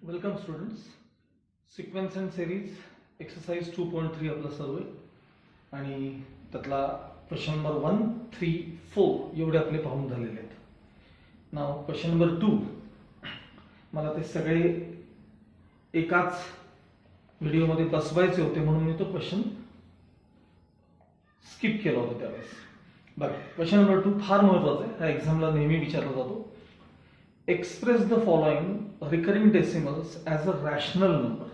Welcome students. Sequence and series exercise 2.3 आपला सर्व आहे आणि त्यातला क्वेश्चन नंबर 1, 3, 4 एवढे आपले पाहून झालेले आहेत. नाव क्वेश्चन नंबर 2 मला ते सगळे एकाच व्हिडिओमध्ये बसवायचे होते म्हणून मी तो क्वेश्चन स्किप केला होता त्यावेळेस. बघा, क्वेश्चन नंबर 2 फार महत्वाचा आहे. हा एक्झामला नेहमी विचारला जातो. Express the following recurring decimals as a rational number.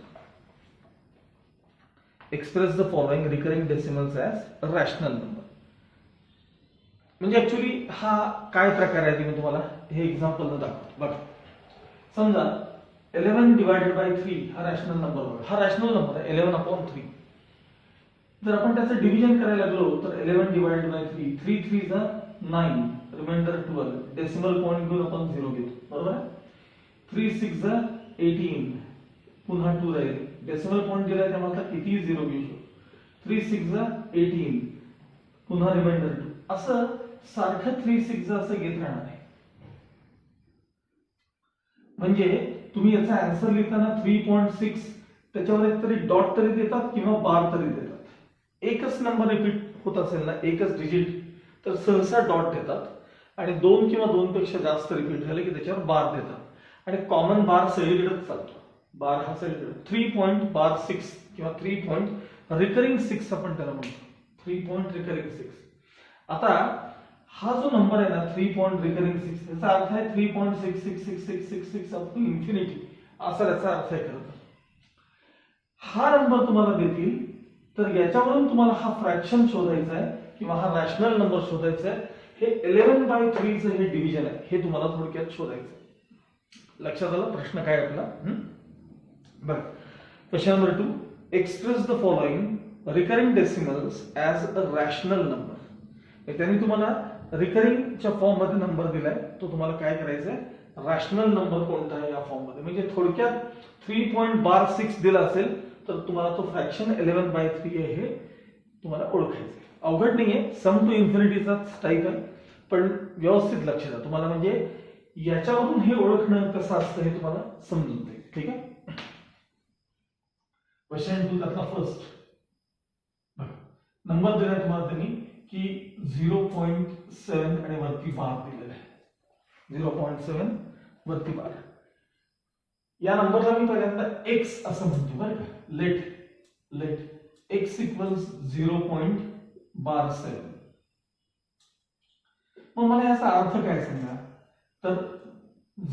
Express the following recurring decimals as a rational number. म्हणजे ऍक्च्युली हा काय प्रकार आहे ते मी तुम्हाला हे एक्झाम्पल न दाखवतो. बघा, समजा 11 डिवायडेड बाय 3 हा रॅशनल नंबर. हा रॅशनल नंबर आहे 11/3. जर आपण त्याचं डिव्हिजन करायला लागलो तर 11 डिवायडेड बाय 3, 3 3 जा 9, रिमाइंडर 12, डेसिमल पॉइंट घेऊन आपण 0 घेतो. बरोबर आहे. 3 6 जा 18, पुन्हा 2 राहील. डेसिमल पॉइंट दिलाय त्यामुळे आता किती 0 घेऊ शकतो. 3 6 जा 18, पुन्हा रिमाइंडर 2. असं सारखं 3 6 जा असं घेत राहणार आहे. म्हणजे तुम्ही याचा आन्सर लिहिताना 3.6 त्याच्यावर एक तरी डॉट तरी देतात किंवा बार तरी देतात. एकच नंबर रिपीट होत असेल ना, एकच डिजिट, तर सहसा डॉट देतात आणि 2 किंवा 2 पेक्षा जास्त रिपीट झाले की त्याच्यावर बार देतात आणि कॉमन बार सगळीकडेच चालतो. बार हा सगळीकडे 3.6 किंवा 3 रिकरिंग 6 आपण त्याला म्हणतो. 3 रिकरिंग 6. आता हा जो नंबर आहे ना 3 रिकरिंग 6 याचा अर्थ आहे 3.666666 अप टू इन्फिनिटी असा त्याचा अर्थ आहे. खरं तर हा नंबर तुम्हाला देतील तर याच्यावरून तुम्हाला हा फ्रॅक्शन शोधायचा आहे किंवा हा रॅशनल नंबर शोधायचा आहे. हे 11/3 चं हे डिव्हिजन आहे, हे तुम्हाला थोडक्यात शोधायचं आहे. लक्षात आलं प्रश्न काय आपला? बघा, question number 2, express the following recurring decimals as a rational number. त्यांनी तुम्हाला रिकरिंगच्या फॉर्म मध्ये नंबर दिलाय, तो तुम्हाला काय करायचा आहे, रॅशनल नंबर कोणता आहे या फॉर्म मध्ये. म्हणजे थोडक्यात 3.6 दिला असेल तर तुम्हाला तो फ्रॅक्शन 11/3 आहे हे तुम्हाला ओळखायचं. अवघड नाहीये, सम टू इन्फिनिटीचा टाईप आहे, पण व्यवस्थित लक्ष द्या तुम्हाला. म्हणजे याच्यावरून हे ओळखणं कसं असतं हे तुम्हाला समजून जाईल. ठीक आहे. क्वेश्चन 2 त्यातला फर्स्ट नंबर दिलाय तुम्हाला त्यांनी की 0.7 आणि वरती बार दिलेला आहे. 0.7 वरती बार. या नंबरला मी पहिल्यांदा x असं म्हणतो बरं का. Let x equals 0.7. मग मला याचा अर्थ काय सांगा. तर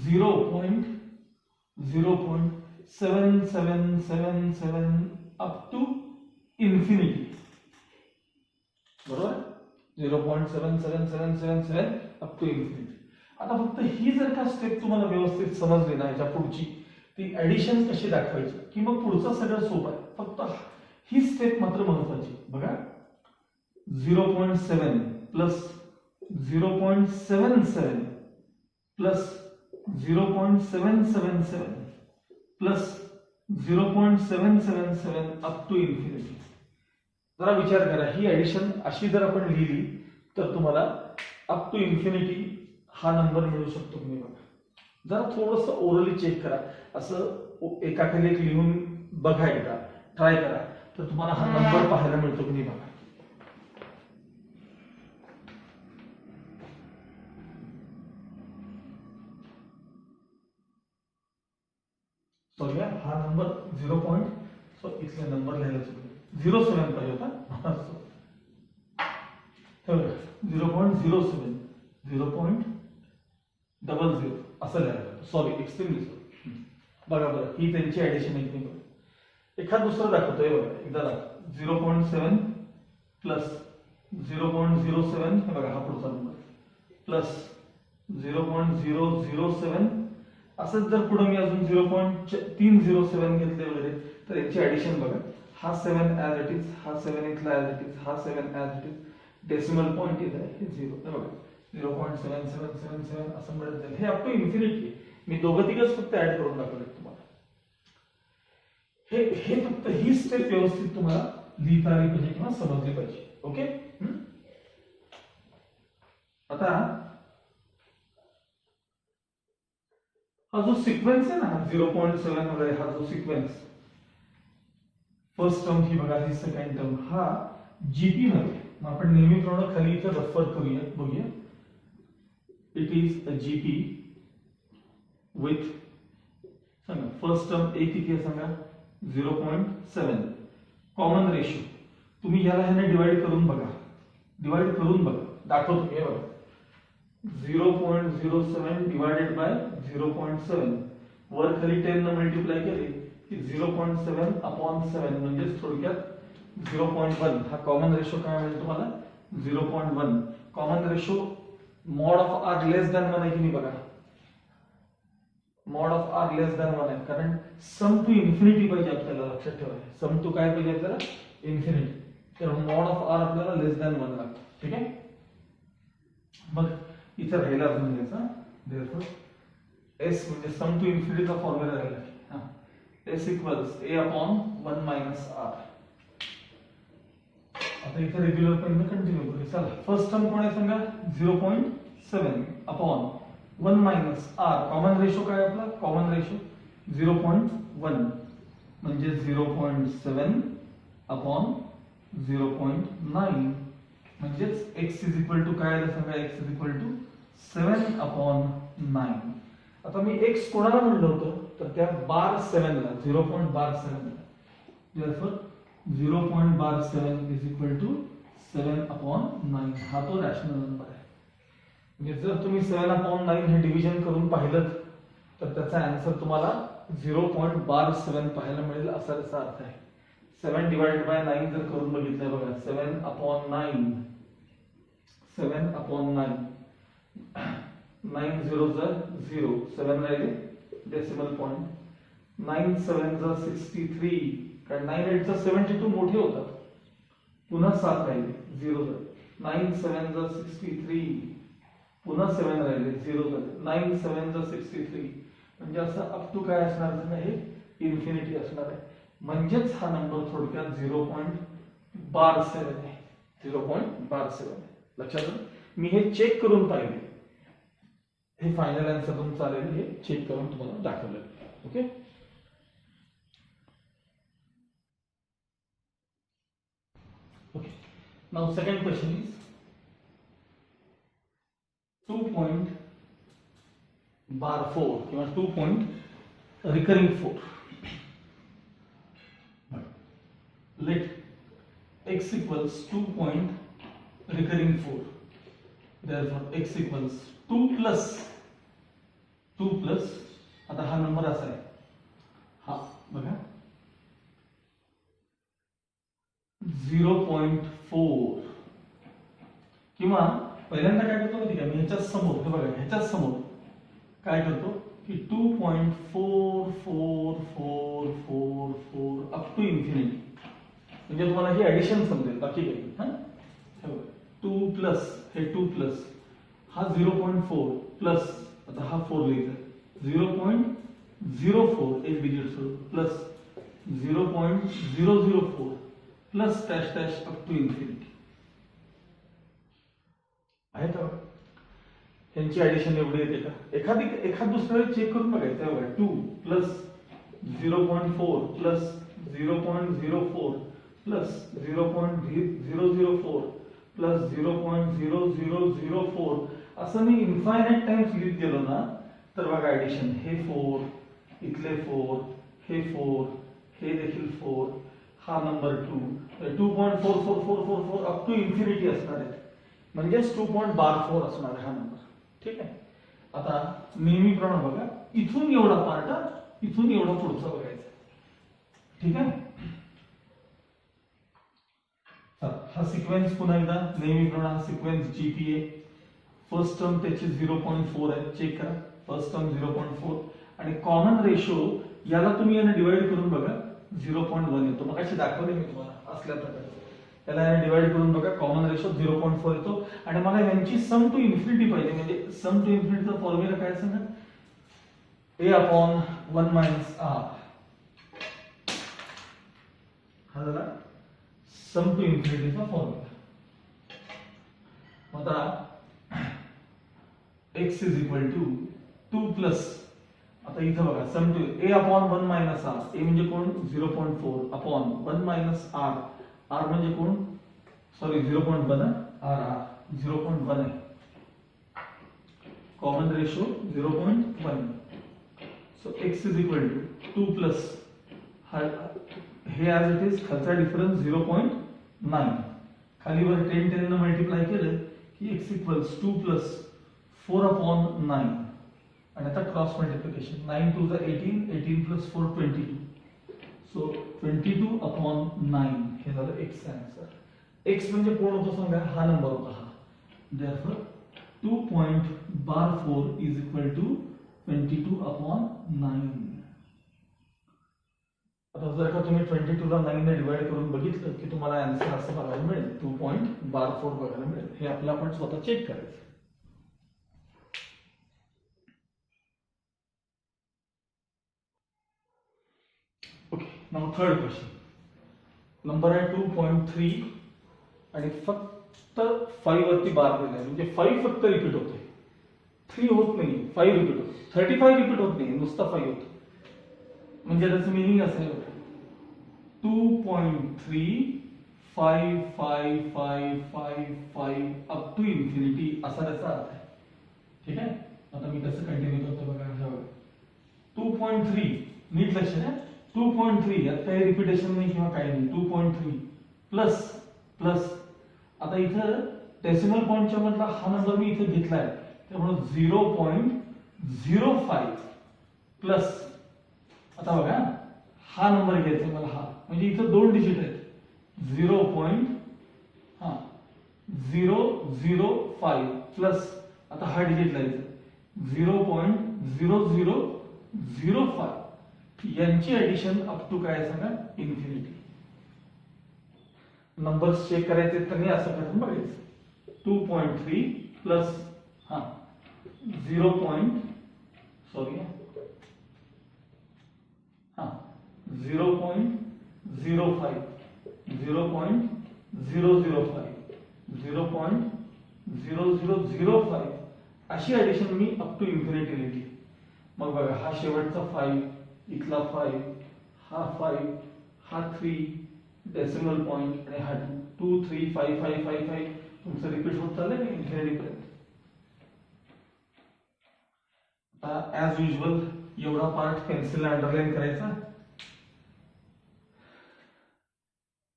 0.7777 अप टू इन्फिनिटी. बरोबर. 0.7777 अप टू इन्फिनिटी. आता फक्त ही जर का स्टेप तुम्हाला व्यवस्थित समजली ना, याच्या पुढची ती ऍडिशन कशी दाखवायची की मग पुढचं सगळं सोपं आहे. फक्त ही स्टेप मात्र महत्वाची. बघा, 0.7 plus 0.77 plus 0.777 plus 0.777 up to infinity. जरा विचार करा, ही ऍडिशन अशी जर आपण लिहिली तर तुम्हाला अप टू इन्फिनिटी हा नंबर मिळू शकतो. तुम्ही बघा, जरा थोडंसं ओरली चेक करा, असं एकाखाली एक लिहून बघा, एकदा ट्राय करा, तर तुम्हाला हा नंबर पाहायला मिळतो की नाही बघा. सॉरी, हा नंबर 0. इथले नंबर लिहायला चुकले. 07 पाहिजे होता. 0.07 0.00 असं लिहायला. Sorry, extremely sorry. बघा बरं, ही त्यांची ऍडिशन आहे. एखाद दुसरं दाखवतोय बघा, एकदा दाखव. 0.7 प्लस 0.07 हे बघा, हा पुढचा नंबर प्लस 0.007. असंच जर पुढे मी अजून 0.307 घेतले वगैरे तर याची ऍडिशन बघा. हा 7 ऍज इट इज, हा 7 इथला ऍज इट इज, हा 7 as it is, decimal point इथं आहे, हे 0. हे बघा, 0.7777 असं मिळत जाईल. हे अप टू इन्फिनिटी. मी दोघं तिघच फक्त ऍड करून दाखवले तुम्हाला. हे फक्त ही स्टेप व्यवस्थित तुम्हाला लिहिता आली पाहिजे किंवा समजली पाहिजे. ओके. आता हा जो सिक्वेन्स आहे ना 0.7 वगैरे हा जो सिक्वेन्स, फर्स्ट टर्म ही बघा, ही सेकंड टर्म, हा जीपी मध्ये मग आपण नेहमीप्रमाणे खाली इथे रेफर करूया, बघूया. It is a GP with, सांगा फर्स्ट टर्म ए किती आहे सांगा, 0.7. कॉमन रेशो तुम्ही याला ह्याने डिवाइड करून बघा, डिवाइड करून बघा, दाखवतो हे बघा. 0.07 डिवाइडेड बाय 0.7 वर खाली 10 न मल्टिप्लाय केले की 0.7 अपॉन 7 म्हणजे थोडक्यात 0.1. हा कॉमन रेशो काय मिळेल तुम्हाला, 0.1. Common ratio mod of R less than 1 आहे की नाही बघा, mod of R less than 1 आहे, कारण सम टू इन्फिनिटी पाहिजे आपल्याला, लक्षात ठेवा. सम टू काय पाहिजे आपल्याला, इन्फिनिटी. तर मॉड ऑफ आर आपल्याला लेस दॅन 1 लागतं. ठीक आहे, मग इथे राहिला अजून घ्यायचा, देअरफॉर एस म्हणजे सम टू इन्फिनिटीचा फॉर्म्युला राहिला. हा, S equals a upon 1 minus R. आता इथे रेग्युलर पेन कंटिन्यू करू. चला, फर्स्ट टर्म कोण आहे सांगा, 0.7 upon 1 minus R. Common ratio काय आपला, कॉमन रेशो 0.1 म्हणजे 0.7 अपॉन 0.9 म्हणजेच x इज इक्वल टू काय आलं सांगा, x is equal to 7 upon 9. आता मी x कोणाला म्हणलं होतं, तर त्या बार 7 ला, 0.7 ला. therefore 0.7 is equal to 7 upon 9. हा तो रॅशनल नंबर आहे. म्हणजे जर तुम्ही 7 अपॉन 9 हे डिव्हिजन करून पाहिलं तर त्याचा आन्सर तुम्हाला 0.7 पाहायला मिळेल, असा त्याचा अर्थ आहे. 7 डिवाइडेड बाय 9 जर करून बघितलं बघा, 7 अपॉन 9, 7 अपॉन 9, 9 0 0, 7 राहिले डेसिमल पॉइंट, 9 7 63, कारण 9 8 72 मोठे होतात, पुन्हा 7 राहिले 0 9 7 63, पुन्हा 7 राहिले 0 9 7 63, म्हणजे असं अप टू काय असणार आहे, हे इन्फिनिटी असणार आहे. म्हणजेच हा नंबर थोडक्यात 0.12 आहे, 0.12 आहे. लक्षात आलं. मी हे चेक करून पाहिले, हे फायनल आन्सर तुमचं आलेलं, हे चेक करून तुम्हाला दाखवलं. Okay, okay. Now second question is 2.4 किंवा 2. Recurring 4. Let x equals 2. Recurring 4. Therefore x equals 2 plus आता हा नंबर असा आहे, हा बघा 0.4 किंवा पहिल्यांदा काय करतो माहिती का, मी ह्याच्या समोर, हे बघा ह्याच्या समोर काय करतो की 2.444444 अप टू इन्फिनिटी, म्हणजे तुम्हाला ही ऍडिशन समजेल, बाकी काही. हा, 2 प्लस हे 2 प्लस हा 0.4 प्लस, आता हा 4 लिहितो 0.04 एक डिजिट सोड plus 0.004 plus dash dash up to infinity. आहे का, यांची ऍडिशन एवढी येते का, एखाद दुसऱ्या चेक करून बघायचं आहे बघा. 2 प्लस 0.4 प्लस 0.04 प्लस 0.004 प्लस 0.0004 असं मी इन्फायनाइट टाइम्स लिहित गेलो ना, तर बघा ऍडिशन, हे 4 इथले 4, हे 4, हे देखील 4, हा नंबर 2, 2.44444 अप टू इन्फिनिटी असणार आहे, म्हणजेच 2.12 असणार आहे हा नंबर. ठीक आहे. आता नेहमीप्रमाणे बघा, इथून एवढा पार्ट, इथून एवढा पुढचा बघायचा. ठीक आहे. हा सिक्वेन्स पुन्हा एकदा नेहमीप्रमाणे, हा सिक्वेन्स जीपीए. फर्स्ट टर्म त्याची 0.4 आहे, चेक करा. फर्स्ट टर्म 0.4 आणि कॉमन रेशो याला तुम्ही याने डिवाइड करून बघा, 0.1 येतो. मग अशी दाखवले मी तुम्हाला असल्या प्रकारे. याला याने डिवाइड करून बघा, कॉमन रेशो 0.4 येतो. आणि मला यांची सम टू इन्फिनिटी पाहिजे, म्हणजे सम टू इन्फिनिटीचा फॉर्म्युला काय सांगा, a अपॉन 1 मायनस आर. हा झाला सम टू इन्फिनिटीचा फॉर्म्युला. आता x is equal to 2 plus, आता इथं बघा sum to a upon 1 minus r, a म्हणजे कोण 0.4 अपॉन 1 मायनस आर, आर म्हणजे कोण सॉरी 0.1 आर आर 0.1 आहे, common ratio 0.1. So x is equal to 2 plus हे ॲज इट इज, खालचा डिफरन्स 0.9, खाली वर 10 10 ने मल्टिप्लाय केलं की x इक्वल्स 2 प्लस 4 अपॉन 9, आणि आता क्रॉस मल्टिप्लिकेशन 9 2 जा 18, 18 प्लस 4 22, सो 22 अपॉन 9 हे झालं x आन्सर. x म्हणजे कोण होतो सांगा, हा नंबर होता हा, therefore 2.4 is equal to 22 upon 9. आता जर का तुम्ही 22 ला 9 ने डिवाइड करून बघितलं की तुम्हाला आन्सर असं बघायला मिळेल, 2.12 बघायला मिळेल. हे आपलं आपण स्वतः चेक करायचं. Okay, now third question. Number आहे 2.3 आणि फक्त 5 वरती बार दिलाय, म्हणजे 5 फक्त रिपीट होते, 3 होत नाही, 5 रिपीट होते, 35 रिपीट होत नाही, नुसता 5 होतो. म्हणजे त्याचं मिनिंग असं आहे 2.3 5 5 5 5 5 अप टू इन्फिनिटी असा त्याचा अर्थ आहे. ठीक आहे, आता मी कसं कंटिन्यू करतो बघा. 2.3 नीट लक्ष द्या, 2.3 यात काही रिपीटेशन नाही किंवा काही नाही. 2.3 प्लस प्लस, आता इथं डेसिमल पॉइंटच्या मधला हा नंबर मी इथे घेतलाय, त्यामुळे 0.05 प्लस, आता बघा हा नंबर घ्यायचा मला, हा म्हणजे इथं 2 डिजिट आहेत, 0.005 प्लस, आता हा डिजिट लावायचा 0.0005, यांची ऍडिशन अप टू काय सांगा, इन्फिनिटी. नंबर्स चेक करायचे तर नाही असं करून बघायचं. 2.3 प्लस 0. सॉरी 0.05 0.005 0.0005 अशी ऍडिशन मी अप टू इन्फिनिटी लिहिली. मग बघा हा शेवटचा 5, इथला 5, हा 5, हा 3 डेसिमल पॉइंट आणि हा 2 3 5 5 5 5 तुमचं रिपीट होत चाललंय ना इन्फिनिटी पर्यंत. आता ऍज युजल एवढा पार्ट पेन्सिलने अंडरलाईन करायचा.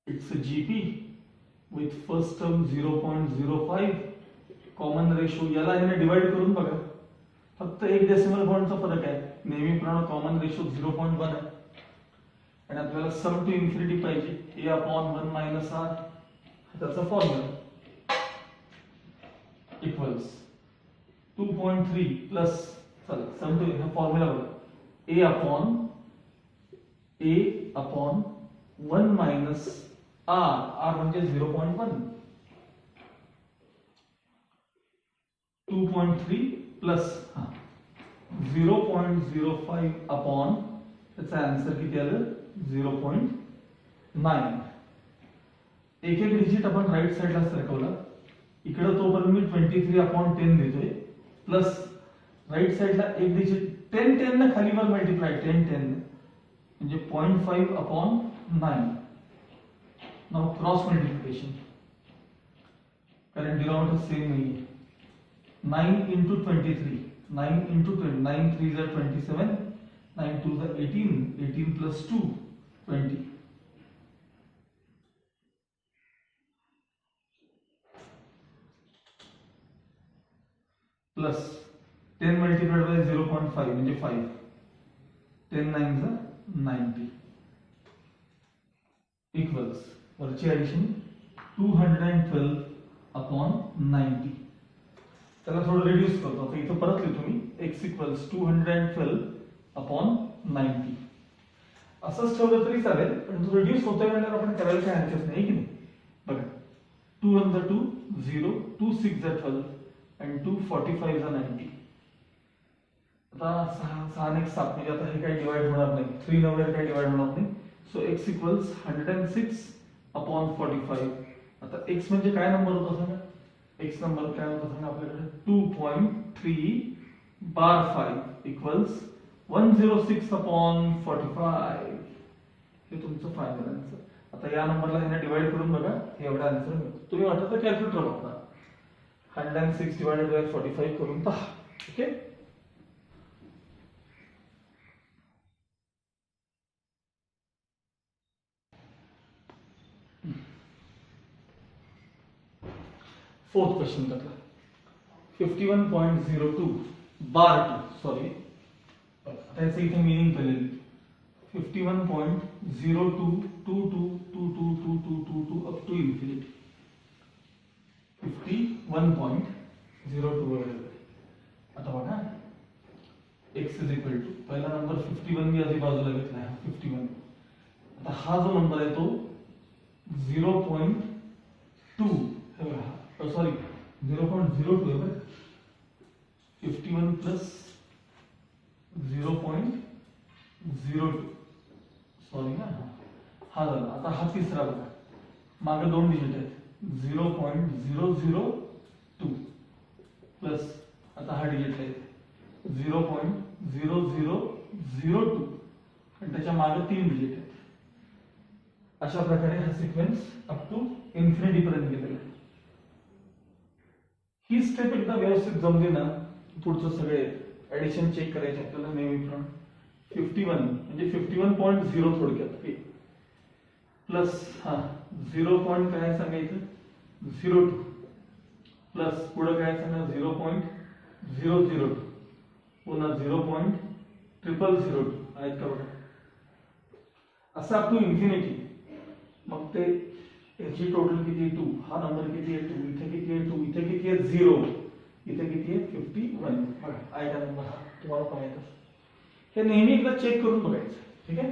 It's a GP with first term 0.05, common ratio, याला याने डिवाइड करून बघा, फक्त एक डेसिमल पॉइंटचा फरक आहे, नेहमीप्रमाणे कॉमन रेशो 0.1 आहे. आणि आपल्याला सम टू इन्फिनिटी पाहिजे, a अपॉन 1 मायनस आर, त्याचा फॉर्म्युला इक्वल्स 2.3 प्लस, चला सम टू हा फॉर्म्युला बघा, a अपॉन 1 मायनस आर म्हणजे 0.1, 2.3 प्लस 0.05 अपॉन, त्याचा आन्सर किती आलं 0.9. एक एक डिजिट आपण राईट साइडला सरकवला, इकडे तोपर्यंत मी 23 अपॉन 10 देतोय, प्लस राईट साइडला एक डिजिट 10 10 ने खाली वर मल्टिप्लाय 10 10 म्हणजे 0.5 अपॉन 9. नाउ क्रॉस मल्टिप्लिकेशन, कारण डिनॉमिनेटर सेम नाही आहे. 9 into 23, 9 into 20, 9 3 are 27, 9 2 are 18, 18 plus 2 20. Plus 10 multiplied by 0.5 म्हणजे 5, 10 9 are 90 equals, वरची ऍडिशन 212 upon 90. त्याला थोडं रिड्यूस करतो, आता इथं परत लिहितो मी, x इक्वल्स 212 अपॉन 90. असंच ठेवलं तरी चालेल, पण तो रिड्यूस होतोय म्हणजे आपण करायला काय हरकत नाही की नाही. बघा 2 1 जा 2 0, 2 6 जा 12 आणि 2 45 जा 90. आता 6 आणि 7 म्हणजे आता हे काही डिवाइड होणार नाही, 3 नंबर काही डिवाइड होणार नाही. So x equals 106 upon 45. आता x म्हणजे काय नंबर होता सांगा, x नंबर काय होता सांगा आपल्याकडे 2.3 बार 5 इक्वल्स 106/45 हे तुमचं फायनल आन्सर. आता या नंबरला ह्याने डिवाइड करून बघा, हे एवढा आन्सर मिळतो. तुम्ही वाटतं तर कॅल्क्युलेटर वापरा. 106 डिवाइडेड बाय 45 करून पहा. ओके. फोर्थ क्वेश्चन बघा. 51.02 बार 2 सॉरी, त्याचं इथे मिनिंग केलेलं 51.0222222222 अप टू इन्फिनिटी. 51.02 वगैरे. आता बघा x इज इक्वल टू, पहिला नंबर 51 मी आधी बाजूला घेतला आहे 51. आता हा जो नंबर आहे तो 0.2 हे बघा, सॉरी 0.02 आहे बरं. 51 प्लस 0.02 सॉरी ना, हा झाला. आता हा तिसरा बघा, मागे दोन डिजिट आहेत 0.002 प्लस आता हा डिजिट आहे 0.0002 आणि त्याच्या मागे तीन डिजिट आहेत. अशा प्रकारे हा सिक्वेन्स अप टू इन्फिनिटी पर्यंत गेलेला आहे. ही स्टेप एकदा व्यवस्थित जमली ना, पुढचं सगळे ऍडिशन चेक करायचे आपल्याला नेहमीप्रमाणे. 51 म्हणजे 51.0 थोडक्यात प्लस हा 0. काय सांगायचं 02 प्लस पुढे काय सांगा 0.002 पुन्हा 0.0002 आहेत का बघा, असं अप टू इन्फिनिटी. मग ते याची टोटल किती आहे 2, हा नंबर किती आहे 2, इथे किती आहे 2, इथे किती आहे 0, इथे किती आहे 51. बघा आहे का नंबर हा तुम्हाला पाहायचं. हे नेहमी एकदा चेक करून बघायचं. ठीक आहे.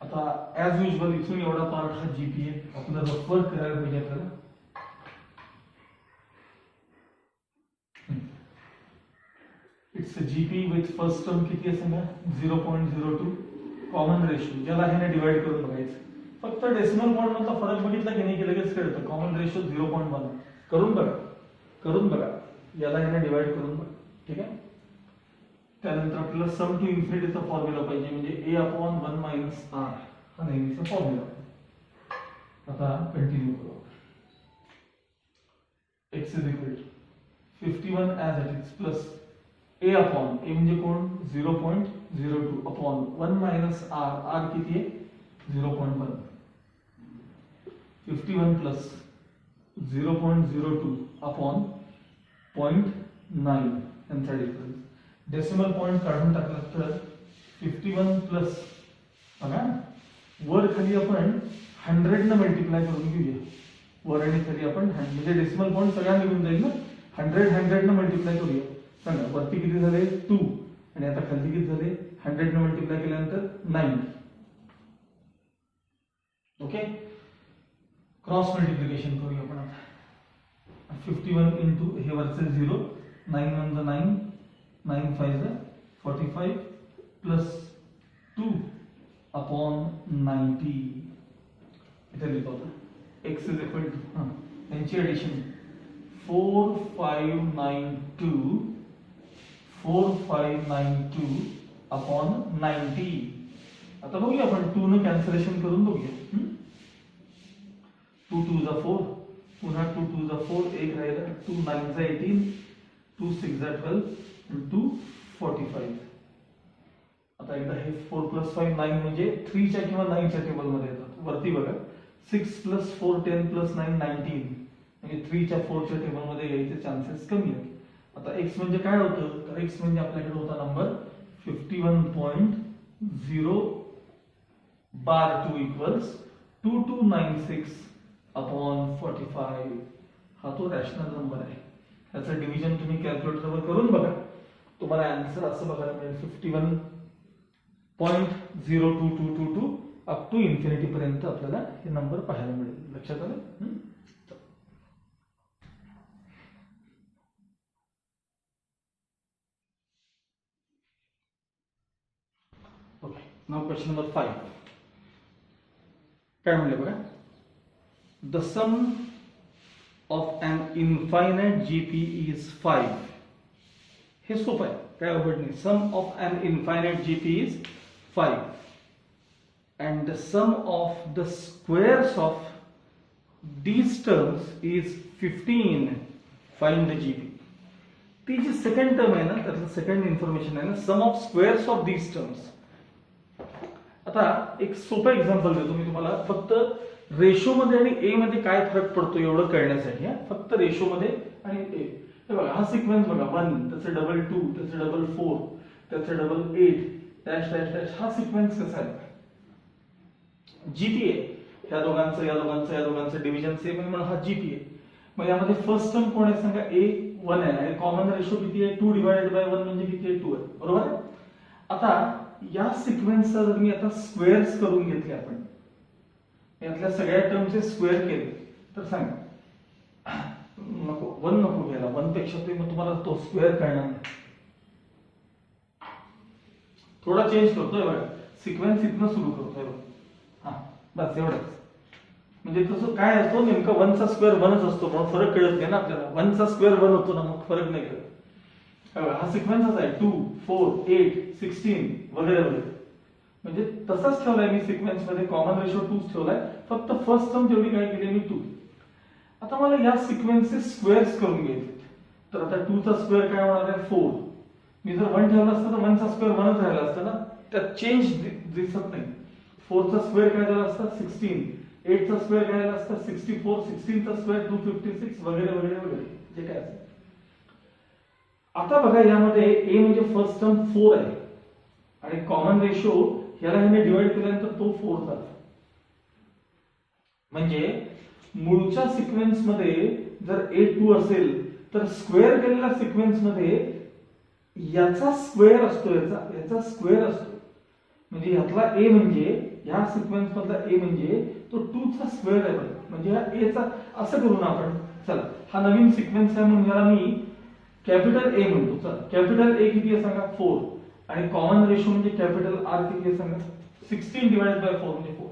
आता ऍज युजल इथून एवढा पार्ट हा जीपी आहे, आपल्याला रफवर करायला पाहिजे आपल्याला. It's GP with first term किती आहे सांगा 0.02 कॉमन रेशियो, ज्याला ह्याने डिवाइड करून बघायचं. फक्त डेसिमल पॉइंट मधला फरक बघितला की नाही की लगेच कळतं. कॉमन रेशियो 0.1 करून बघा, याला ह्याने डिवाइड करून बघा. ठीक आहे. त्यानंतर आपल्याला सम टू इन्फिनिटीचा फॉर्म्युला पाहिजे, म्हणजे a/1 मायनस r हा नेहमीचा फॉर्म्युला. आता कंटिन्यू करू. x is equal to 51 as it is plus a म्हणजे कोण 0.02 अपॉन 1 मायनस r किती आहे 0.1. 51 प्लस 0.02 अपॉन 0.9 यांचा डिफरन्स. डेसिमल पॉइंट काढून टाकला तर 51 प्लस बघा वर खाली आपण 100 न मल्टिप्लाय करून घेऊया. वर आणि खाली आपण म्हणजे डेसिमल पॉइंट सगळ्या निघून जाईल ना. 100 न मल्टिप्लाय करूया. सांगा वरती किती झाले 2 आणि आता खाली किती झाले 100 न मल्टिप्लाय केल्यानंतर 9. ओके. क्रॉस मल्टिप्लिकेशन करूया आपण आता. 51 इंटू हे वरचे 0, 9 1 9, 9 5 45 प्लस 2 अपॉन 90. इथे लिहितो x इज इक्वल टू यांची एडिशन 4592 अपॉन 90. आता बघूया आपण 2 न कॅन्सलेशन करून बघूया. 2 2 जा 4 पुन्हा 2 2 जा 4 एक राहिला 2 9 जा 18 2 6 जा 12 2 45. आता एकदा हे 4 प्लस 5 9 म्हणजे 3 च्या किंवा 9 च्या टेबल मध्ये येतात. वरती बघा 6 प्लस 4 10 प्लस 9 19 म्हणजे 3 च्या 4 च्या टेबल मध्ये यायचे चान्सेस कमी आहेत. आता x म्हणजे काय होतं तर x म्हणजे आपल्याकडे होता नंबर 51.0 बार 2 इक्वल्स 2296 अपॉन 45. हा तो रॅशनल नंबर आहे. त्याचं डिव्हिजन तुम्ही कॅल्क्युलेटरवर करून बघा, तुम्हाला आन्सर असं बघायला मिळेल 51.02222 अप टू इन्फिनिटी पर्यंत आपल्याला हे नंबर पाहायला मिळेल. लक्षात आलं. ओके. नाउ क्वेश्चन नंबर 5 काय म्हणले बघा. The sum of an infinite GP is 5. हे सोपं आहे, काय अवघड नाही. Sum of an infinite GP is 5 and the sum of the squares of these terms is 15. Find the GP. ती जी सेकंड टर्म आहे ना, त्यातलं सेकंड इन्फॉर्मेशन आहे ना, sum of squares of these terms. आता एक सोपं एक्झाम्पल देतो मी तुम्हाला, फक्त रेशो मध्ये आणि ए मध्ये काय फरक पडतो एवढं कळण्यासाठी. फक्त रेशो मध्ये आणि ए. हे बघा, हा सिक्वेन्स बघा, 1 त्याचं डबल 2 त्याचं डबल 4 त्याचं डबल 8 डॅश डॅश डॅश. हा सिक्वेन्स कसा आहे? जीपी आहे. ह्या दोघांचं या दोघांचं या दोघांचं डिव्हिजन सेम आहे म्हणून हा जीपी आहे. मग यामध्ये फर्स्ट टर्म कोण आहे सांगा? ए 1 आहे आणि कॉमन रेशो किती आहे? 2 डिवाइडेड बाय 1 म्हणजे किती आहे? 2 आहे. बरोबर आहे. आता या सिक्वेन्सचा जर मी आता स्क्वेअर्स करून घेतले, आपण यातल्या सगळ्या टर्मचे स्क्वेअर केले तर सांगा. नको 1 नको घ्यायला, 1 पेक्षा ते मग तुम्हाला तो स्क्वेअर कळणार नाही. थोडा चेंज करतोय बघा, सिक्वेन्स इथनं सुरू करतोय बघा. बस एवढंच. म्हणजे तसं काय असतो, नेमका 1 चा स्क्वेअर 1च असतो म्हणून फरक कळत नाही ना आपल्याला. 1 चा स्क्वेअर 1 होतो ना, मग फरक नाही कळत. हा सिक्वेन्सच आहे 2 4 8 16 वगैरे वगैरे. म्हणजे तसाच ठेवलाय मी सिक्वेन्स मध्ये, कॉमन रेशो 2 ठेवलाय, फक्त फर्स्ट टर्म जेवढी काय केली मी 2. आता मला या सिक्वेन्सचे स्क्वेअर्स करून घ्यायचे. तर आता 2 चा स्क्वेअर काय होणार आहे? 4. मी जर 1 ठेवला असतं तर 1 चा स्क्वेअर 1च राहिला असतं ना, त्यात चेंज दिसत नाही. 4 चा स्क्वेअर काय झाला असता? 16. 8 चा स्क्वेअर काय झाला असता? 64. 16 चा स्क्वेअर 256 वगैरे वगैरे वगैरे जे काय असेल. आता बघा, यामध्ये ए म्हणजे फर्स्ट टर्म 4 आहे आणि कॉमन रेशो याला ह्याने डिवाइड केल्यानंतर तो 4 झाला. म्हणजे मूळच्या सिक्वेन्स मध्ये जर ए 2 असेल तर स्क्वेअर केलेल्या सिक्वेन्स मध्ये याचा स्क्वेअर असतो, याचा स्क्वेअर असतो. म्हणजे यातला ए म्हणजे या सिक्वेन्स मधला ए म्हणजे तो 2 चा स्क्वेअर आहे. म्हणजे हा ए चा, असं करू ना आपण. चला, हा नवीन सिक्वेन्स आहे म्हणून याला मी कॅपिटल ए म्हणतो. चला, कॅपिटल ए किती आहे सांगा? 4. आणि कॉमन रेशो म्हणजे कॅपिटल आर किती आहे सांगा? 16 डिवाइडेड बाय 4 म्हणजे 4.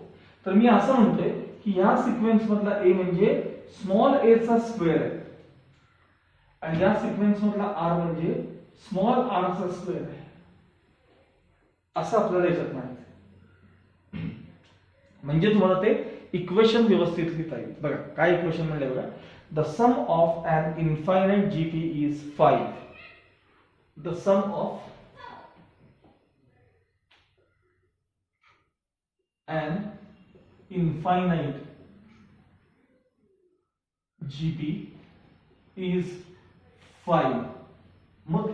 तर मी असं म्हणतोय की या सिक्वेन्स मधला ए म्हणजे स्मॉल ए चा स्क्वेअर आहे आणि या सिक्वेन्स मधला आर म्हणजे स्मॉल आर चा स्क्वेअर आहे. असं आपल्याला याच्यात माहिती. म्हणजे तुम्हाला ते इक्वेशन व्यवस्थित लिहिता येईल. बघा काय इक्वेशन म्हणले बघा. The sum of an infinite GP is 5. The sum of an infinite GP is 5. मग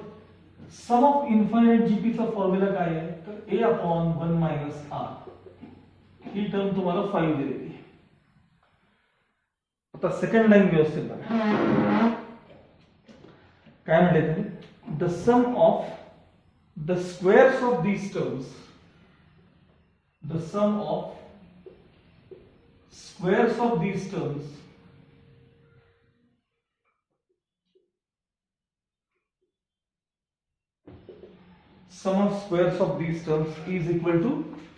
सम ऑफ इन्फायनाइट जीपी चा फॉर्म्युला काय आहे? तर a अपॉन 1 मायनस आर. ही टर्म तुम्हाला 5 दिलेली आहे. आता सेकंड लाईन व्यवस्थित बघा. काय म्हणले तुम्ही? The sum of the squares of these terms, the sum of squares of these terms sum of squares of these terms is equal to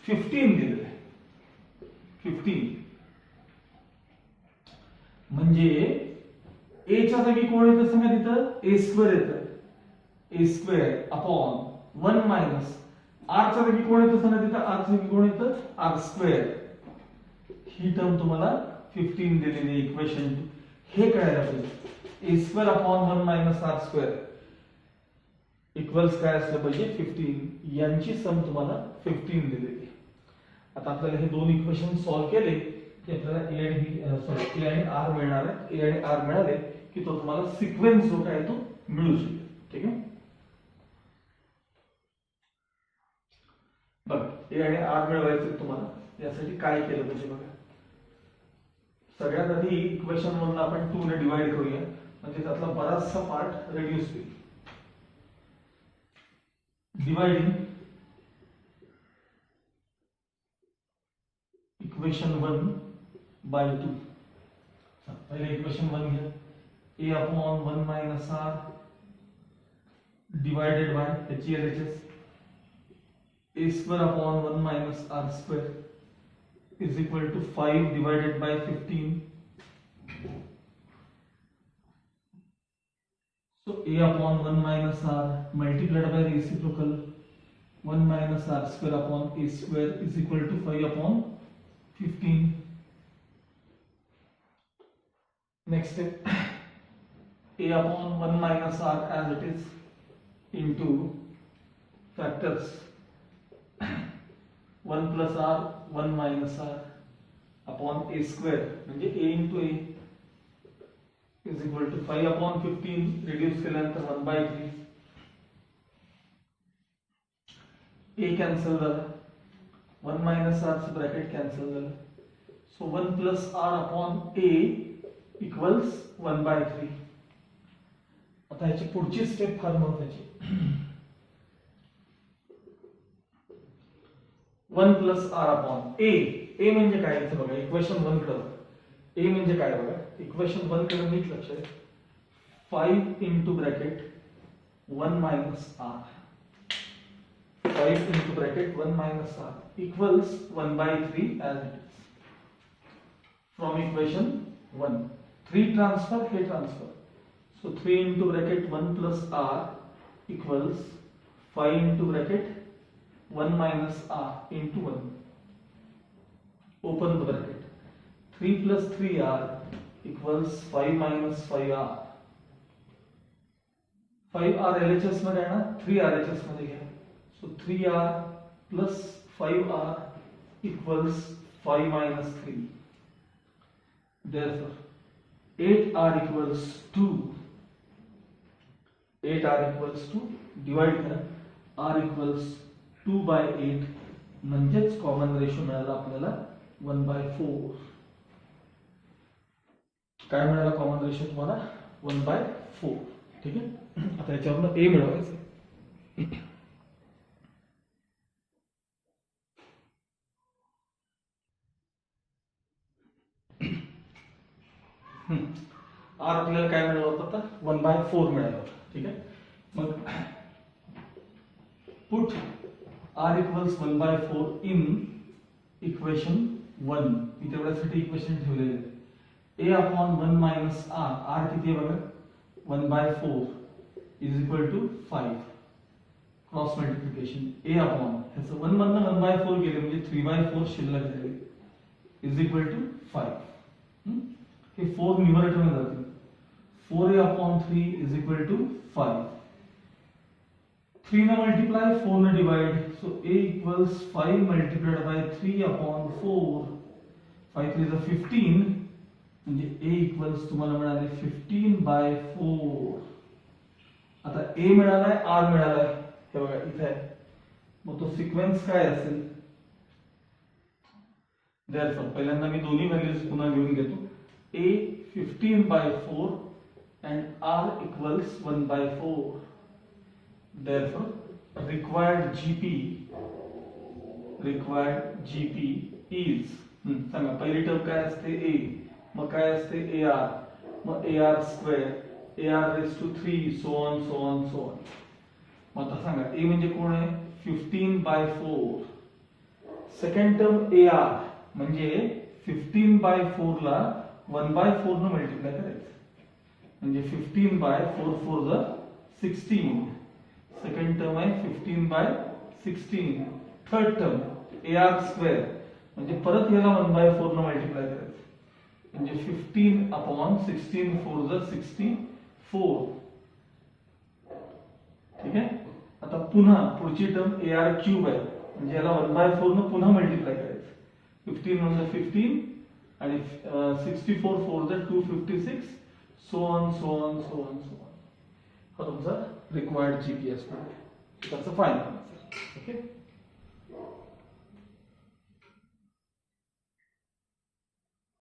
15 दिलेलं आहे. 15 म्हणजे a च्या जागी कोण येतं सांगा? तिथं a स्क्वेअर येतं. a square upon 1 minus r च्या जागी कोण येतं सांगा? तिथं r च्या जागी कोण येतं? r square. ही टर्म तुम्हाला 15 दिलेली इक्वेशन. हे कळायला पाहिजे. a square upon 1 minus r square equals काय असलं पाहिजे? 15. यांची सम तुम्हाला 15 दिलेली. आता आपल्याला हे दोन इक्वेशन सॉल्व्ह केले की आपल्याला ए आणि बी सॉरी ए आणि आर मिळणार आहे. ए आणि आर मिळाले की तो तुम्हाला सिक्वेन्स जो काय तो मिळू शकेल. ठीक आहे. बघा, ए आणि आर मिळवायचे तुम्हाला, यासाठी काय केलं पाहिजे बघा. सगळ्यात आधी इक्वेशन मधून आपण 2 ने डिवाइड करूया, म्हणजे त्यातला बराचसा पार्ट रिड्यूस होईल. Dividing equation 1 by 2. पहिले इक्वेशन 1 घ्या. a upon 1 minus R divided by H L H S a square upon 1 minus R square is equal to 5 divided by 15. So a upon 1 minus r multiplied by reciprocal 1 minus r square upon a square is equal to 5 upon 15. Next step, a upon 1 minus r as it is into factors 1 plus r 1 minus r upon a square म्हणजे a into a is equal to 5 upon 15 reduce केल्यानंतर 1 by 3 a cancel झाला 1 minus r चं bracket cancel झालं so 1 plus r upon a equals 1 by 3. आता याची पुढची step फार महत्त्वाची 1 plus r upon a म्हणजे काय इथे बघा इक्वेशन 1 कडे a म्हणजे काय बघा इक्वेशन 1 कडे नीट लक्ष द्या 5 into bracket 1 minus r 5 into bracket 1 minus r equals 1 by 3 as it is from equation 1 3 transfer here transfer so 3 into bracket 1 plus r equals 5 into bracket 1 minus r into 1 open the bracket 3 plus 3r equals 5 minus 5r 5r LHS मध्ये आहे ना 3 RHS मध्ये घ्या so 3r plus 5r equals 5 minus 3 therefore 8r equals 2 8r equals 2 divide करा r equals 2 by 8 म्हणजेच common ratio मिळाला आपल्याला 1 by 4 काय मिळाला कॉमन रेशो तुम्हाला 1 by 4 ठीक आहे आता याच्यावरून a मिळवायचं r आपल्याला काय मिळालं होतं आता 1 by 4 मिळालं होतं ठीक आहे मग put r equals 1 by 4 in equation 1 मी तेवढ्यासाठी इक्वेशन ठेवलेले आहे a upon 1 minus r r किती आहे बघा 1 by 4 is equal to 5 cross multiplication a upon ह्याचं 1 मधनं 1 by 4 गेले म्हणजे 3 by 4 शिल्लक झाले is equal to 5 हे 4 न्यूमरेटर मध्ये जातील 4a upon 3 is equal to 5 3 ना multiply 4 ना divide so a equals 5 multiplied by 3 upon 4 5 3 is 15 म्हणजे a equals तुम्हाला मिळाले 15 by 4 आता a मिळालाय r मिळालाय हे बघा इथे आहे मग तो सिक्वेन्स काय असेल therefore पहिल्यांदा मी दोन्ही व्हॅल्यूज पुन्हा लिहून घेतो a 15 by 4 and r equals 1 by 4 therefore required gp is सांगा पहिली टर्म काय असते a मग काय असते ar मग ar square ar raised to 3 so on मग आता सांगा a म्हणजे कोण आहे 15 by 4 सेकंड टर्म ar म्हणजे 15 by 4 ला 1 by 4 ने मल्टिप्लाय करायचं म्हणजे 15 by 4 4 the 16 सेकंड टर्म आहे 15 by 16 third term ar square म्हणजे परत याला 1 by 4 ने मल्टिप्लाय करायचं म्हणजे 15 upon 16 4 the 64 ठीक आहे आता पुन्हा पुढची टर्म ar क्यूब आहे म्हणजे याला 1 by 4 ने पुन्हा मल्टिप्लाय करायचं 15 म्हणजे 15 आणि 64 4 the 256 so on हा तुमचा रिक्वायर्ड जीपीएस पॉइंट त्याचं फायनल आन्सर ओके